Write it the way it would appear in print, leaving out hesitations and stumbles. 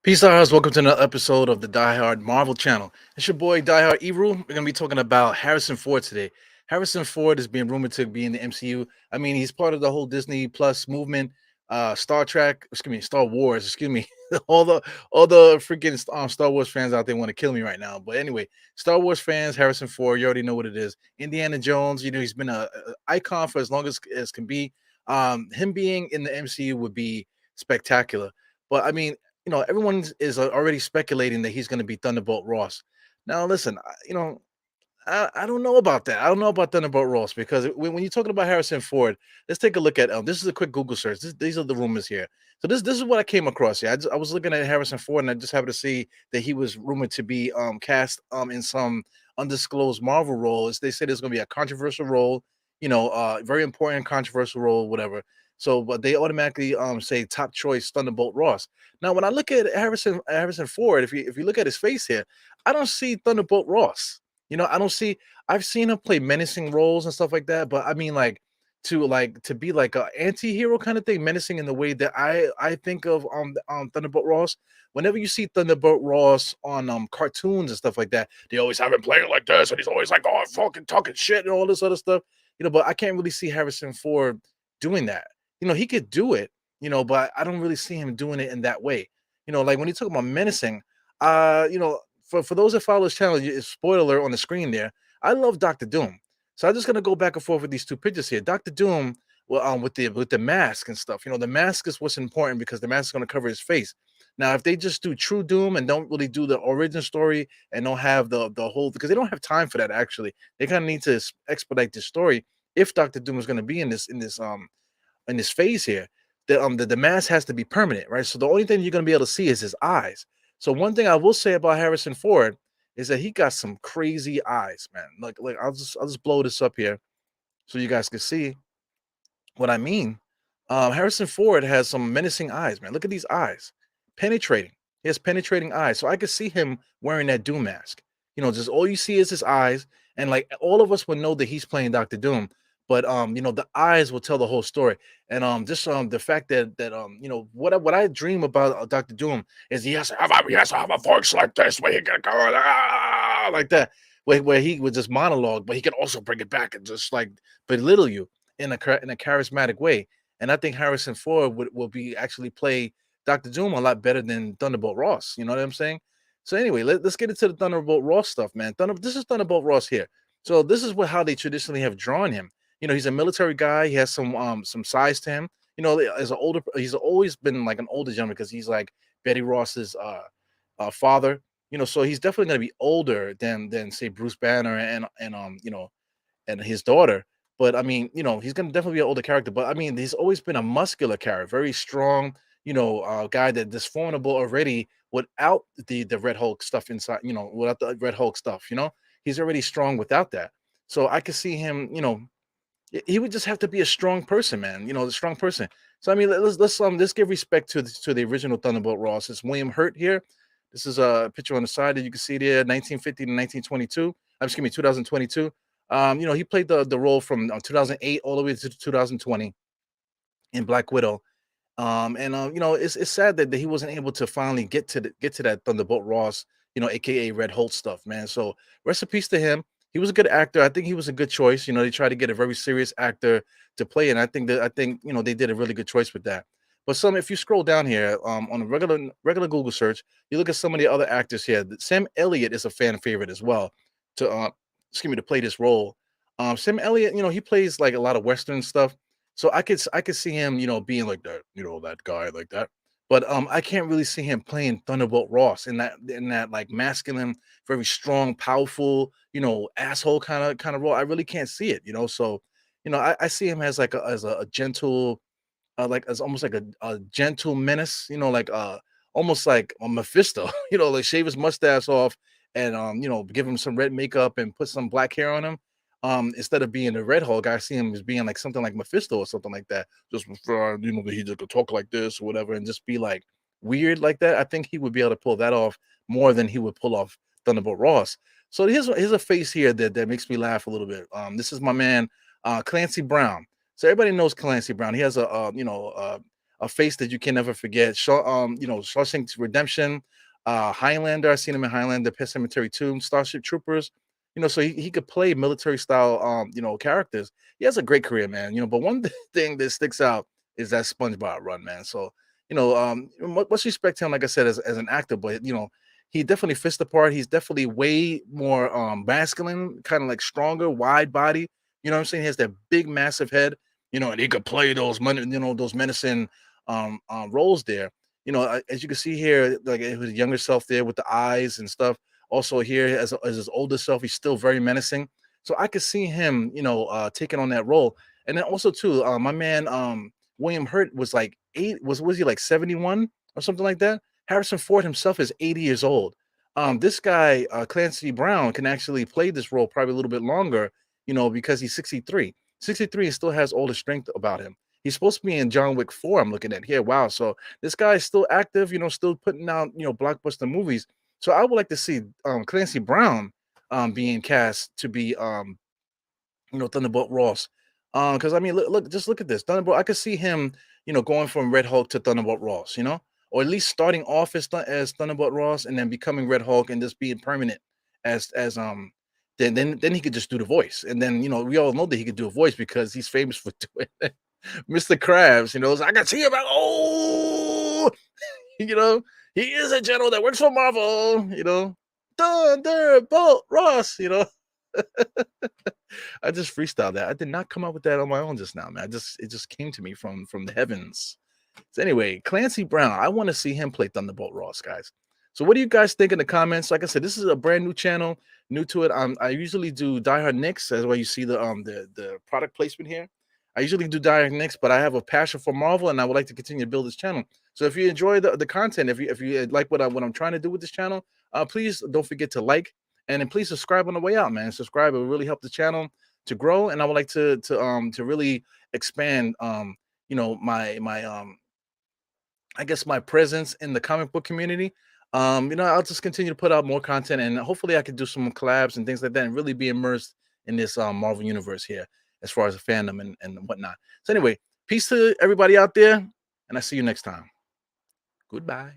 Peace out, welcome to another episode of the Die Hard Marvel channel. It's your boy Die Hard Eru. We're gonna be talking about Harrison Ford today. Harrison Ford is being rumored to be in the MCU. I mean, he's part of the whole Disney Plus movement, Star Trek, excuse me, Star Wars, excuse me. all the all the freaking Star Wars fans out there want to kill me right now. But anyway, Star Wars fans, Harrison Ford, you already know what it is. Indiana Jones, he's been a icon for as long as can be. Him being in the MCU would be spectacular. But I mean, everyone is already speculating that he's going to be Thunderbolt Ross. Now, listen, I don't know about that. I don't know about Thunderbolt Ross because when you're talking about Harrison Ford, let's take a look at this is a quick Google search. These are the rumors here. So this is what I came across here. I was looking at Harrison Ford and I just happened to see that he was rumored to be cast in some undisclosed Marvel roles. They say there's going to be a controversial role, very important controversial role, whatever. So, but they automatically say top choice Thunderbolt Ross. Now, when I look at Harrison Ford, if you look at his face here, I don't see Thunderbolt Ross. I don't see. I've seen him play menacing roles and stuff like that, but I mean, to be like a anti-hero kind of thing, menacing in the way that I think of Thunderbolt Ross. Whenever you see Thunderbolt Ross on cartoons and stuff like that, they always have him playing like this, and he's always like, "Oh, fucking talking shit" and all this other stuff. But I can't really see Harrison Ford doing that. He could do it, but I don't really see him doing it in that way. Like when you talk about menacing, for those that follow this channel, spoiler alert on the screen there. I love Doctor Doom, so I'm just gonna go back and forth with these two pictures here. Doctor Doom, well, with the mask and stuff. The mask is what's important because the mask is gonna cover his face. Now, if they just do True Doom and don't really do the origin story and don't have the whole, because they don't have time for that actually, they kind of need to expedite the story. If Doctor Doom is going to be in this phase here, the mask has to be permanent, right? So the only thing you're gonna be able to see is his eyes. So one thing I will say about Harrison Ford is that he got some crazy eyes, man. Like I'll just blow this up here so you guys can see what I mean. Harrison Ford has some menacing eyes, man. Look at these eyes, penetrating. He has penetrating eyes, so I could see him wearing that Doom mask. Just all you see is his eyes, and like all of us would know that he's playing Doctor Doom. But the eyes will tell the whole story, and just the fact that what I dream about Doctor Doom is he has to have a voice like this where he can go like that, where he would just monologue, but he can also bring it back and just like belittle you in a charismatic way. And I think Harrison Ford will be actually play Doctor Doom a lot better than Thunderbolt Ross. You know what I'm saying? So anyway, us get into the Thunderbolt Ross stuff, man. This is Thunderbolt Ross here. So this is how they traditionally have drawn him. He's a military guy. He has some size to him. As an older, he's always been like an older gentleman because he's like Betty Ross's father. So he's definitely going to be older than say Bruce Banner and his daughter. But I mean, he's gonna definitely be an older character. But I mean, he's always been a muscular character, very strong, guy that is formidable already without the Red Hulk stuff inside, without the Red Hulk stuff, he's already strong without that. So I could see him, he would just have to be a strong person, man. A strong person. So I mean, let's give respect to the original Thunderbolt Ross. It's William Hurt here. This is a picture on the side that you can see there, 1950 to 1922. Excuse me, 2022. He played the role from 2008 all the way to 2020 in Black Widow. And it's sad that he wasn't able to finally get to that Thunderbolt Ross, aka Red Holt stuff, man. So rest in peace to him. He was a good actor. I think he was a good choice. They tried to get a very serious actor to play, and I think they did a really good choice with that. But if you scroll down here on a regular Google search, you look at some of the other actors here. Sam Elliott is a fan favorite as well to to play this role. Sam Elliott, he plays like a lot of Western stuff. So I could see him, being like that, that guy like that. But I can't really see him playing Thunderbolt Ross in that like masculine, very strong, powerful, asshole kind of role. I really can't see it. So I see him as like a gentle, like as almost like a gentle menace. Like almost like a Mephisto. Like shave his mustache off and give him some red makeup and put some black hair on him, instead of being the Red Hulk. I see him as being like something like Mephisto or something like that. Just for, that he just could talk like this or whatever and just be like weird like that. I think he would be able to pull that off more than he would pull off Thunderbolt Ross. So here's a face here that makes me laugh a little bit. This is my man Clancy Brown. So everybody knows Clancy Brown. He has a face that you can never forget. Shawshank Redemption, Highlander. I seen him in Highlander, Pet Cemetery 2, Starship Troopers. So he could play military style, characters. He has a great career, man. But one thing that sticks out is that SpongeBob run, man. So, much respect to him, like I said, as an actor, but he definitely fits the part. He's definitely way more masculine, kind of like stronger, wide body. You know what I'm saying? He has that big, massive head, and he could play those menacing roles there. As you can see here, like his younger self there with the eyes and stuff. Also here as his older self, he's still very menacing. So I could see him, taking on that role. And then also too, my man William Hurt was like was he like 71 or something like that? Harrison Ford himself is 80 years old. This guy, Clancy Brown, can actually play this role probably a little bit longer, because he's 63. 63 and still has all the strength about him. He's supposed to be in John Wick 4. I'm looking at here. Wow. So this guy is still active, still putting out, blockbuster movies. So I would like to see Clancy Brown being cast to be Thunderbolt Ross. Because I mean, just look at this Thunderbolt. I could see him, going from Red Hulk to Thunderbolt Ross, or at least starting off as Thunderbolt Ross and then becoming Red Hulk and just being permanent as then he could just do the voice. And then we all know that he could do a voice because he's famous for doing it. Mr. Krabs, so I can see him like, oh, you know, he is a general that works for Marvel, Thunderbolt Ross. I just freestyled that. I did not come up with that on my own just now, man. It just came to me from the heavens. So anyway, Clancy Brown, I want to see him play Thunderbolt Ross, guys. So what do you guys think in the comments? Like I said, this is a brand new channel, new to it. I usually do Die Hard Knicks. That's why you see the product placement here. I usually do Die Hard Knicks, but I have a passion for Marvel, and I would like to continue to build this channel. So if you enjoy the content, if you like what I'm trying to do with this channel, please don't forget to like and then please subscribe on the way out, man. Subscribe, it will really help the channel to grow, and I would like to really expand my I guess my presence in the comic book community. I'll just continue to put out more content, and hopefully I can do some collabs and things like that and really be immersed in this Marvel universe here as far as the fandom and whatnot. So anyway, peace to everybody out there, and I see you next time. Goodbye.